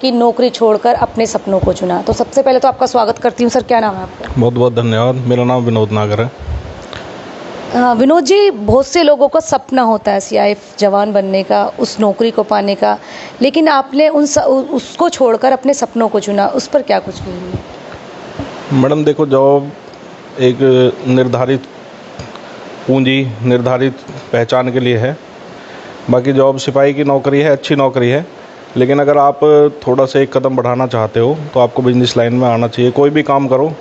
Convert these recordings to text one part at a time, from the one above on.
की नौकरी छोड़कर अपने सपनों को चुना। तो सबसे पहले तो आपका स्वागत करती हूँ सर। क्या नाम है आपका? बहुत बहुत धन्यवाद। मेरा नाम विनोद नागर है। विनोद जी, बहुत से लोगों का सपना होता है सीआईएफ जवान बनने का, उस नौकरी को पाने का, लेकिन आपने उसको छोड़कर अपने सपनों को चुना। उस पर क्या कुछ कहेंगे? मैडम देखो, जॉब एक निर्धारित पूंजी, निर्धारित पहचान के लिए है। बाकी जॉब सिपाही की नौकरी है, अच्छी नौकरी है, लेकिन अगर आप थोड़ा सा एक कदम बढ़ाना चाहते हो तो आपको बिजनेस लाइन में आना चाहिए। कोई भी काम करो,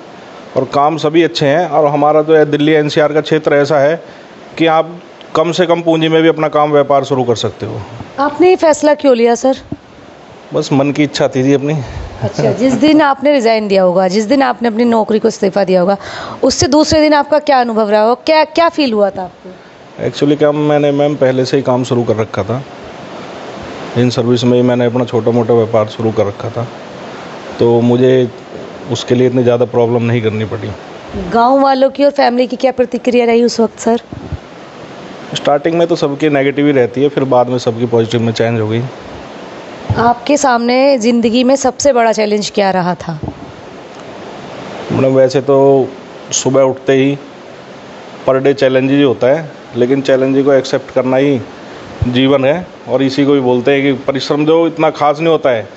और काम सभी अच्छे हैं, और हमारा जो है दिल्ली एनसीआर का क्षेत्र ऐसा है कि आप कम से कम पूंजी में भी अपना काम व्यापार शुरू कर सकते हो। आपने ये फैसला क्यों लिया सर? बस मन की इच्छा थी जी अपनी। अच्छा, जिस दिन आपने रिजाइन दिया होगा, जिस दिन आपने अपनी नौकरी को इस्तीफा दिया होगा, उससे दूसरे दिन आपका क्या अनुभव रहा होगा? क्या क्या फील हुआ था आपको? एक्चुअली क्या, मैंने मैम पहले से ही काम शुरू कर रखा था। इन सर्विस में ही मैंने अपना छोटा मोटा व्यापार शुरू कर रखा था, तो मुझे उसके लिए इतनी ज़्यादा प्रॉब्लम नहीं करनी पड़ी। गांव वालों की और फैमिली की क्या प्रतिक्रिया रही उस वक्त सर? स्टार्टिंग में तो सबकी नेगेटिव ही रहती है, फिर बाद में सबकी पॉजिटिव में चेंज हो गई। आपके सामने ज़िंदगी में सबसे बड़ा चैलेंज क्या रहा था? मतलब वैसे तो सुबह उठते ही पर डे चैलेंज ही होता है, लेकिन चैलेंज को एक्सेप्ट करना ही जीवन है, और इसी को भी बोलते हैं कि परिश्रम जो इतना खास नहीं होता है।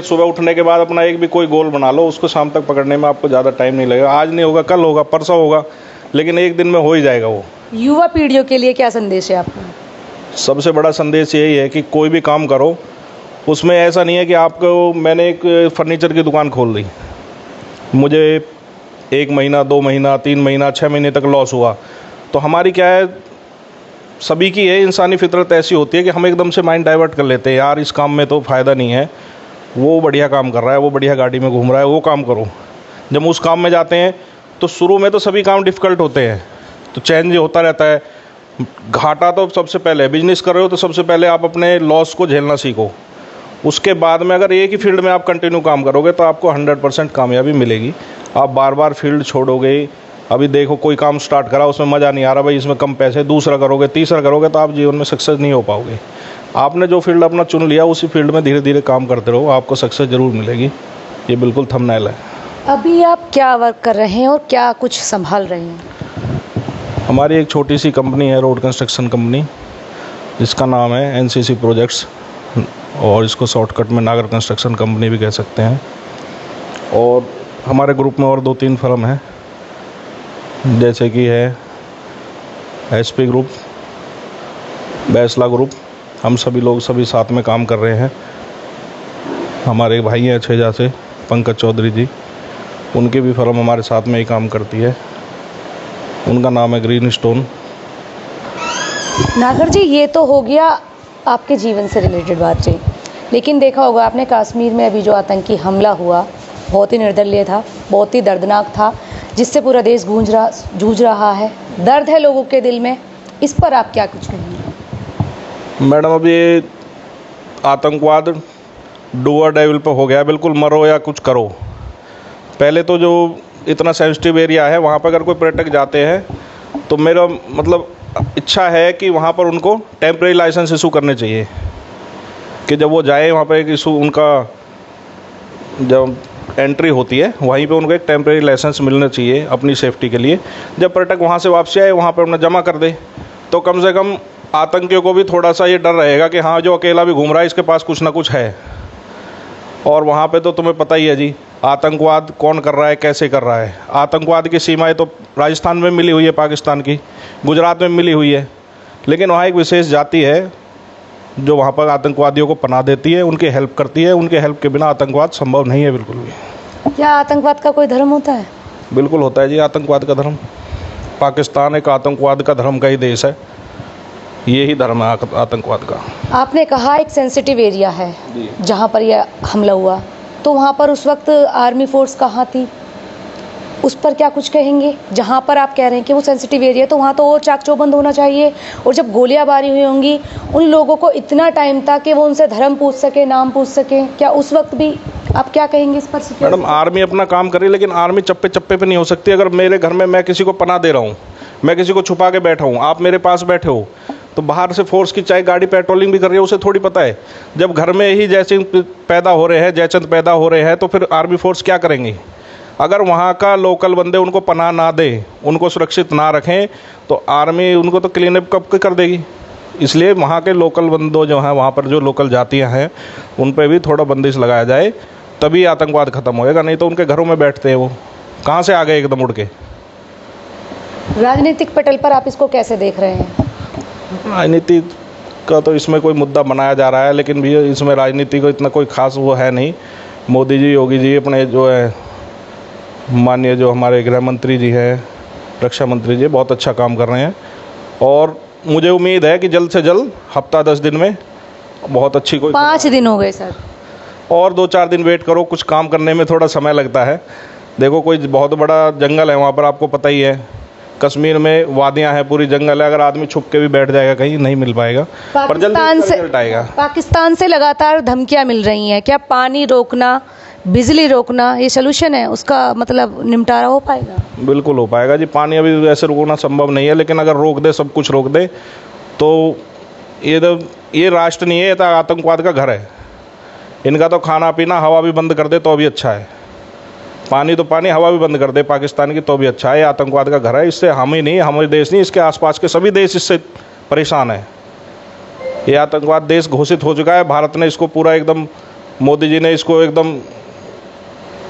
सुबह उठने के बाद अपना एक भी कोई गोल बना लो, उसको शाम तक पकड़ने में आपको ज़्यादा टाइम नहीं लगेगा। आज नहीं होगा, कल होगा, परसों होगा, लेकिन एक दिन में हो ही जाएगा वो। युवा पीढ़ियों के लिए क्या संदेश है आपका? सबसे बड़ा संदेश यही है कि कोई भी काम करो, उसमें ऐसा नहीं है कि आपको, मैंने एक फर्नीचर की दुकान खोल दी, मुझे 1 महीना, 2 महीना, 3 महीना, 6 महीने तक लॉस हुआ, तो हमारी क्या है, सभी की है, इंसानी फितरत ऐसी होती है कि हम एकदम से माइंड डाइवर्ट कर लेते हैं। यार इस काम में तो फ़ायदा नहीं है, वो बढ़िया काम कर रहा है, वो बढ़िया गाड़ी में घूम रहा है, वो काम करो। जब उस काम में जाते हैं तो शुरू में तो सभी काम डिफ़िकल्ट होते हैं, तो चेंज होता रहता है। घाटा तो सबसे पहले, बिजनेस कर रहे हो तो सबसे पहले आप अपने लॉस को झेलना सीखो। उसके बाद में अगर एक ही फील्ड में आप कंटिन्यू काम करोगे तो आपको 100% कामयाबी मिलेगी। आप बार बार फील्ड छोड़ोगे, अभी देखो कोई काम स्टार्ट करा, उसमें मज़ा नहीं आ रहा, भाई इसमें कम पैसे, दूसरा करोगे, तीसरा करोगे, तो आप जीवन में सक्सेस नहीं हो पाओगे। आपने जो फील्ड अपना चुन लिया, उसी फील्ड में धीरे धीरे काम करते रहो, आपको सक्सेस ज़रूर मिलेगी। ये बिल्कुल थंबनेल है। अभी आप क्या वर्क कर रहे हैं और क्या कुछ संभाल रहे हैं? हमारी एक छोटी सी कंपनी है, रोड कंस्ट्रक्शन कंपनी, जिसका नाम है एनसीसी प्रोजेक्ट्स, और इसको शॉर्टकट में नागर कंस्ट्रक्शन कंपनी भी कह सकते हैं। और हमारे ग्रुप में और 2-3 फर्म हैं, जैसे कि है एसपी ग्रुप, बैसला ग्रुप। हम सभी लोग सभी साथ में काम कर रहे हैं। हमारे भाई हैं छेजा से, पंकज चौधरी जी, उनकी भी फर्म हमारे साथ में ही काम करती है, उनका नाम है ग्रीन स्टोन। नागर जी, ये तो हो गया आपके जीवन से रिलेटेड बातचीत, लेकिन देखा होगा आपने कश्मीर में अभी जो आतंकी हमला हुआ, बहुत ही निर्दयी था, बहुत ही दर्दनाक था, जिससे पूरा देश जूझ रहा है। दर्द है लोगों के दिल में, इस पर आप क्या कुछ कहेंगे? मैडम, अब ये आतंकवाद डू और डेविल पर हो गया, बिल्कुल मरो या कुछ करो। पहले तो जो इतना सेंसिटिव एरिया है, वहाँ पर अगर कोई पर्यटक जाते हैं तो मेरा मतलब इच्छा है कि वहाँ पर उनको टेम्परेरी लाइसेंस इशू करने चाहिए, कि जब वो जाए वहाँ पर एक इशू, उनका जब एंट्री होती है वहीं पे उनको एक टेम्परेरी लाइसेंस मिलना चाहिए अपनी सेफ्टी के लिए। जब पर्यटक वहाँ से वापसी आए, वहाँ पर उन्हें जमा कर दे, तो कम से कम आतंकियों को भी थोड़ा सा ये डर रहेगा कि हाँ, जो अकेला भी घूम रहा है, इसके पास कुछ ना कुछ है। और वहाँ पे तो तुम्हें पता ही है जी, आतंकवाद कौन कर रहा है, कैसे कर रहा है। आतंकवाद की सीमाएं तो राजस्थान में मिली हुई है, पाकिस्तान की, गुजरात में मिली हुई है, लेकिन वहाँ एक विशेष जाति है जो वहाँ पर आतंकवादियों को पनाह देती है, उनकी हेल्प करती है। उनके हेल्प के बिना आतंकवाद संभव नहीं है बिल्कुल भी। क्या आतंकवाद का कोई धर्म होता है? बिल्कुल होता है जी आतंकवाद का धर्म। पाकिस्तान एक आतंकवाद का धर्म का ही देश है, यही धर्म है आतंकवाद का। आपने कहा एक सेंसिटिव एरिया है जहाँ पर यह हमला हुआ, तो वहाँ पर उस वक्त आर्मी फोर्स कहाँ थी? उस पर क्या कुछ कहेंगे? जहाँ पर आप कह रहे हैं कि वो सेंसिटिव एरिया है, तो वहाँ तो और चाक चौबंद होना चाहिए। और जब गोलियाबारी हुई होंगी, उन लोगों को इतना टाइम था कि वो उनसे धर्म पूछ सके, नाम पूछ सके, क्या उस वक्त भी आप क्या कहेंगे इस पर? मैडम, आर्मी अपना काम करे, लेकिन आर्मी चप्पे चप्पे पे नहीं हो सकती। अगर मेरे घर में मैं किसी को पनाह दे रहा हूँ, मैं किसी को छुपा के बैठा हूँ, आप मेरे पास बैठे हो, तो बाहर से फोर्स की चाहे गाड़ी पेट्रोलिंग भी कर रही है उसे थोड़ी पता है। जब घर में ही जयचंद पैदा हो रहे हैं, जयचंद पैदा हो रहे हैं, तो फिर आर्मी फोर्स क्या करेंगी? अगर वहाँ का लोकल बंदे उनको पनाह ना दें, उनको सुरक्षित ना रखें, तो आर्मी उनको तो क्लीन अप कब कर देगी। इसलिए वहाँ के लोकल बंदों जो हैं, वहाँ पर जो लोकल जातियाँ हैं, उन पर भी थोड़ा बंदिश लगाया जाए, तभी आतंकवाद ख़त्म होएगा। नहीं तो उनके घरों में बैठते हैं, वो कहाँ से आ गए एकदम उड़ के। राजनीतिक पटल पर आप इसको कैसे देख रहे हैं? राजनीति का तो इसमें कोई मुद्दा बनाया जा रहा है, लेकिन भी इसमें राजनीति को इतना कोई खास वो है नहीं। मोदी जी, योगी जी अपने जो है माननीय जो हमारे गृह मंत्री जी हैं, रक्षा मंत्री जी, बहुत अच्छा काम कर रहे हैं। और मुझे उम्मीद है कि जल्द से जल्द हफ्ता 10 दिन में बहुत अच्छी कोई 5 दिन हो गए सर, और 2-4 दिन वेट करो। कुछ काम करने में थोड़ा समय लगता है। देखो कोई बहुत बड़ा जंगल है वहाँ पर, आपको पता ही है। कश्मीर में वादियाँ हैं, पूरी जंगल है। अगर आदमी छुप के भी बैठ जाएगा कहीं, नहीं मिल पाएगा। पर जल्दी रिजल्ट आएगा। पाकिस्तान से लगातार धमकियां मिल रही हैं, क्या पानी रोकना, बिजली रोकना ये सोल्यूशन है? उसका मतलब निपटारा हो पाएगा? बिल्कुल हो पाएगा जी। पानी अभी वैसे रोकना संभव नहीं है, लेकिन अगर रोक दे, सब कुछ रोक दे, तो ये राष्ट्र नहीं है, ये तो आतंकवाद का घर है। इनका तो खाना पीना, हवा भी बंद कर दे तो भी अच्छा है। पानी तो पानी, हवा भी बंद कर दे पाकिस्तान की तो भी अच्छा है। ये आतंकवाद का घर है। इससे हम ही नहीं, हमारे देश नहीं, इसके आसपास के सभी देश इससे परेशान है। ये आतंकवाद देश घोषित हो चुका है। भारत ने इसको पूरा एकदम, मोदी जी ने इसको एकदम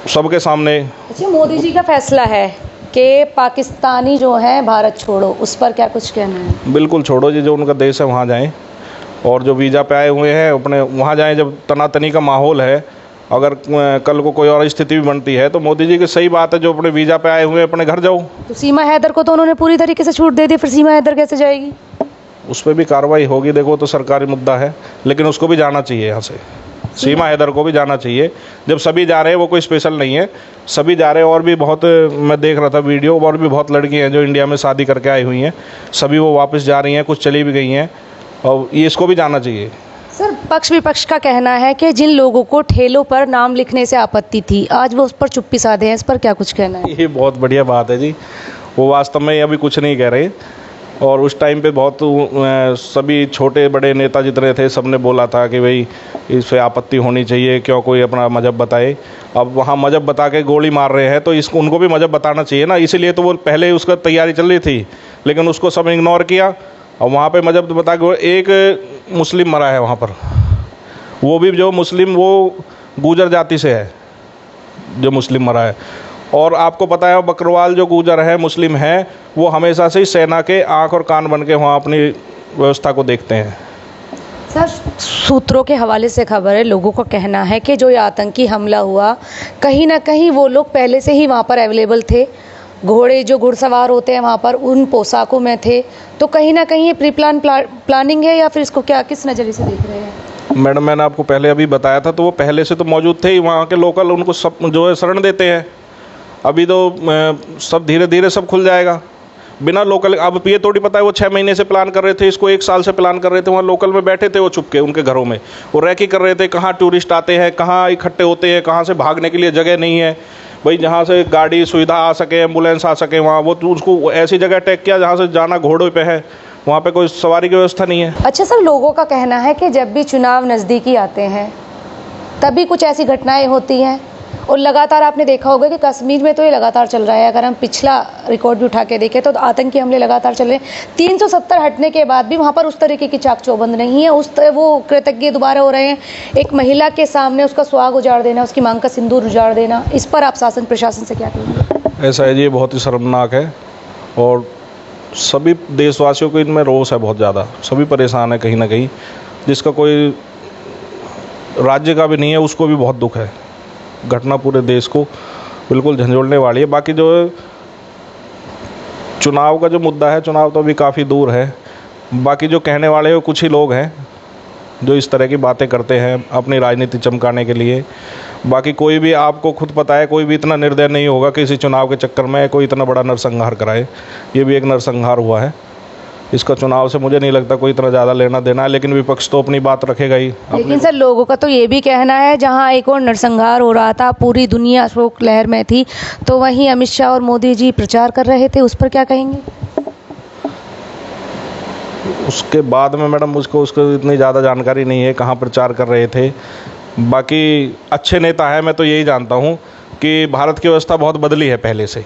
सबके सामने। अच्छा, मोदी जी का फैसला है कि पाकिस्तानी जो है भारत छोड़ो, उस पर क्या कुछ कहना है? बिल्कुल छोड़ो जी, जो उनका देश है वहाँ जाएं, और जो वीज़ा पे आए हुए हैं अपने वहाँ जाएं। जब तनातनी का माहौल है, अगर कल को कोई और स्थिति भी बनती है, तो मोदी जी की सही बात है, जो अपने वीज़ा पे आए हुए हैं अपने घर जाओ। तो सीमा हैदर को तो उन्होंने पूरी तरीके से छूट दे दी, फिर सीमा हैदर कैसे जाएगी? उस पर भी कार्रवाई होगी। देखो तो सरकारी मुद्दा है, लेकिन उसको भी जाना चाहिए यहाँ से। सीमा हैदर को भी जाना चाहिए। जब सभी जा रहे हैं, वो कोई स्पेशल नहीं है, सभी जा रहे हैं। और भी बहुत, मैं देख रहा था वीडियो, और भी बहुत लड़की हैं जो इंडिया में शादी करके आई हुई हैं, सभी वो वापस जा रही हैं, कुछ चली भी गई हैं, और ये इसको भी जाना चाहिए। सर, पक्ष विपक्ष का कहना है कि जिन लोगों को ठेलों पर नाम लिखने से आपत्ति थी, आज वो उस पर चुप्पी साधे हैं, इस पर क्या कुछ कहना है? ये बहुत बढ़िया बात है जी। वो वास्तव में अभी कुछ नहीं कह रहे, और उस टाइम पे बहुत सभी छोटे बड़े नेता जितने थे, सब ने बोला था कि भाई इस पर आपत्ति होनी चाहिए, क्यों कोई अपना मजहब बताए। अब वहाँ मजहब बता के गोली मार रहे हैं, तो इसको उनको भी मजहब बताना चाहिए ना। इसीलिए तो वो पहले उसका तैयारी चल रही थी, लेकिन उसको सब इग्नोर किया, और वहाँ पे मजहब बता के एक मुस्लिम मरा है वहाँ पर। वो भी जो मुस्लिम, वो गुजर जाति से है जो मुस्लिम मरा है। और आपको पता है बकरवाल जो गुजर है, मुस्लिम है, वो हमेशा से ही सेना के आँख और कान बन के वहाँ अपनी व्यवस्था को देखते हैं। सर, सूत्रों के हवाले से खबर है, लोगों का कहना है कि जो ये आतंकी हमला हुआ, कहीं ना कहीं वो लोग पहले से ही वहाँ पर अवेलेबल थे। घोड़े जो घुड़सवार होते हैं वहाँ पर उन पोशाकों में थे, तो कहीं ना कहीं ये प्री प्लानिंग है, या फिर इसको क्या किस नज़रिए से देख रहे हैं? मैडम, मैंने आपको पहले अभी बताया था, तो वो पहले से तो मौजूद थे ही। वहाँ के लोकल उनको सब जो है शरण देते हैं। अभी तो सब धीरे धीरे सब खुल जाएगा बिना लोकल। अब ये थोड़ी पता है वो 6 महीने से प्लान कर रहे थे, इसको 1 साल से प्लान कर रहे थे। वहाँ लोकल में बैठे थे वो चुपके उनके घरों में, वो रैकी कर रहे थे, कहाँ टूरिस्ट आते हैं, कहाँ इकट्ठे होते हैं, कहाँ से भागने के लिए जगह नहीं है भाई, जहाँ से गाड़ी सुविधा आ सके, एम्बुलेंस आ सके, वहाँ वो उसको ऐसी जगह अटैक किया जहाँ से जाना घोड़ों पे है, वहाँ पे कोई सवारी की व्यवस्था नहीं है। अच्छा सर, लोगों का कहना है कि जब भी चुनाव नज़दीकी आते हैं तभी कुछ ऐसी घटनाएं होती हैं, और लगातार आपने देखा होगा कि कश्मीर में तो ये लगातार चल रहा है। अगर हम पिछला रिकॉर्ड भी उठा के देखें तो आतंकी हमले लगातार चल रहे हैं। 370 हटने के बाद भी वहाँ पर उस तरीके की चाक चौबंद नहीं है। वो कृतज्ञ दोबारा हो रहे हैं। एक महिला के सामने उसका सुहाग उजाड़ देना, उसकी मांग का सिंदूर उजाड़ देना, इस पर आप शासन प्रशासन से क्या कहेंगे? ऐसा है जी, ये बहुत ही शर्मनाक है, और सभी देशवासियों को इनमें रोष है बहुत ज़्यादा। सभी परेशान है कहीं ना कहीं, जिसका कोई राज्य का भी नहीं है उसको भी बहुत दुख है। घटना पूरे देश को बिल्कुल झंझोड़ने वाली है। बाकी जो चुनाव का जो मुद्दा है, चुनाव तो अभी काफ़ी दूर है। बाकी जो कहने वाले हैं कुछ ही लोग हैं जो इस तरह की बातें करते हैं अपनी राजनीति चमकाने के लिए। बाकी कोई भी, आपको खुद पता है, कोई भी इतना निर्दय नहीं होगा कि इसी चुनाव के चक्कर में कोई इतना बड़ा नरसंहार कराए। ये भी एक नरसंहार हुआ है। इसका चुनाव से मुझे नहीं लगता कोई इतना ज़्यादा लेना देना है, लेकिन विपक्ष तो अपनी बात रखेगा ही। लेकिन सर, लोगों का तो ये भी कहना है, जहां एक और नरसंहार हो रहा था, पूरी दुनिया शोक लहर में थी, तो वहीं अमित शाह और मोदी जी प्रचार कर रहे थे, उस पर क्या कहेंगे? उसके बाद में मैडम मुझको उसको इतनी ज़्यादा जानकारी नहीं है कहाँ प्रचार कर रहे थे। बाकी अच्छे नेता हैं, मैं तो यही जानता हूँ कि भारत की व्यवस्था बहुत बदली है पहले से।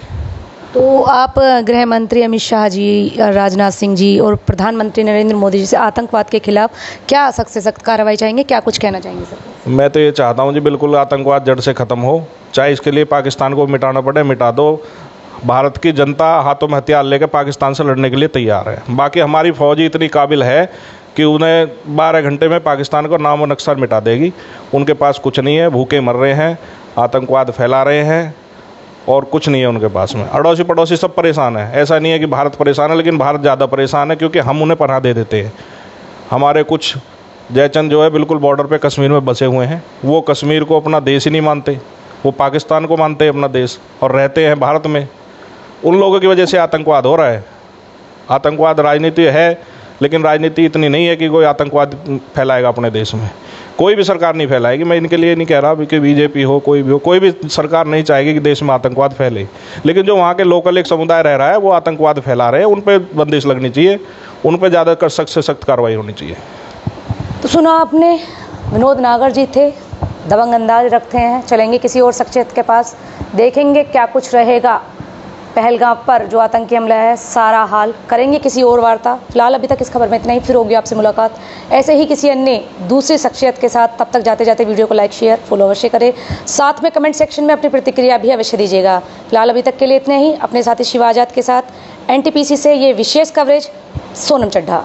तो आप गृह मंत्री अमित शाह जी, राजनाथ सिंह जी और प्रधानमंत्री नरेंद्र मोदी जी से आतंकवाद के खिलाफ क्या सख्त से सख्त कार्रवाई चाहेंगे, क्या कुछ कहना चाहेंगे सर? मैं तो ये चाहता हूँ जी, बिल्कुल आतंकवाद जड़ से ख़त्म हो, चाहे इसके लिए पाकिस्तान को मिटाना पड़े मिटा दो। भारत की जनता हाथों में हथियार लेकर पाकिस्तान से लड़ने के लिए तैयार है। बाकी हमारी फ़ौज ही इतनी काबिल है कि उन्हें 12 घंटे में पाकिस्तान को नामो नक्शा मिटा देगी। उनके पास कुछ नहीं है, भूखे मर रहे हैं, आतंकवाद फैला रहे हैं और कुछ नहीं है उनके पास में। अड़ोसी पड़ोसी सब परेशान है। ऐसा नहीं है कि भारत परेशान है, लेकिन भारत ज़्यादा परेशान है क्योंकि हम उन्हें पनाह दे देते हैं। हमारे कुछ जयचंद जो है बिल्कुल बॉर्डर पे कश्मीर में बसे हुए हैं, वो कश्मीर को अपना देश ही नहीं मानते, वो पाकिस्तान को मानते हैं अपना देश और रहते हैं भारत में। उन लोगों की वजह से आतंकवाद हो रहा है। आतंकवाद राजनीति है, लेकिन राजनीति इतनी नहीं है कि कोई आतंकवाद फैलाएगा अपने देश में। कोई भी सरकार नहीं फैलाएगी। मैं इनके लिए नहीं कह रहा कि बीजेपी हो, कोई भी हो, कोई भी सरकार नहीं चाहेगी कि देश में आतंकवाद फैले। लेकिन जो वहाँ के लोकल एक समुदाय रह रहा है वो आतंकवाद फैला रहे हैं, उन पर बंदिश लगनी चाहिए, उन पर ज़्यादा सख्त से सख्त कार्रवाई होनी चाहिए। तो सुना आपने, विनोद नागर जी थे, दबंग अंदाज रखते हैं। चलेंगे किसी और शख्सियत के पास, देखेंगे क्या कुछ रहेगा पहलगाम पर जो आतंकी हमला है, सारा हाल करेंगे किसी और वार्ता। फिलहाल अभी तक इस खबर में इतना ही, फिर होगी आपसे मुलाकात ऐसे ही किसी अन्य दूसरी शख्सियत के साथ। तब तक जाते जाते वीडियो को लाइक शेयर फॉलो अवश्य करें, साथ में कमेंट सेक्शन में अपनी प्रतिक्रिया भी अवश्य दीजिएगा। फिलहाल अभी तक के लिए इतने ही। अपने साथी शिवा आजाद के साथ NTPC से ये विशेष कवरेज, सोनम चड्ढा।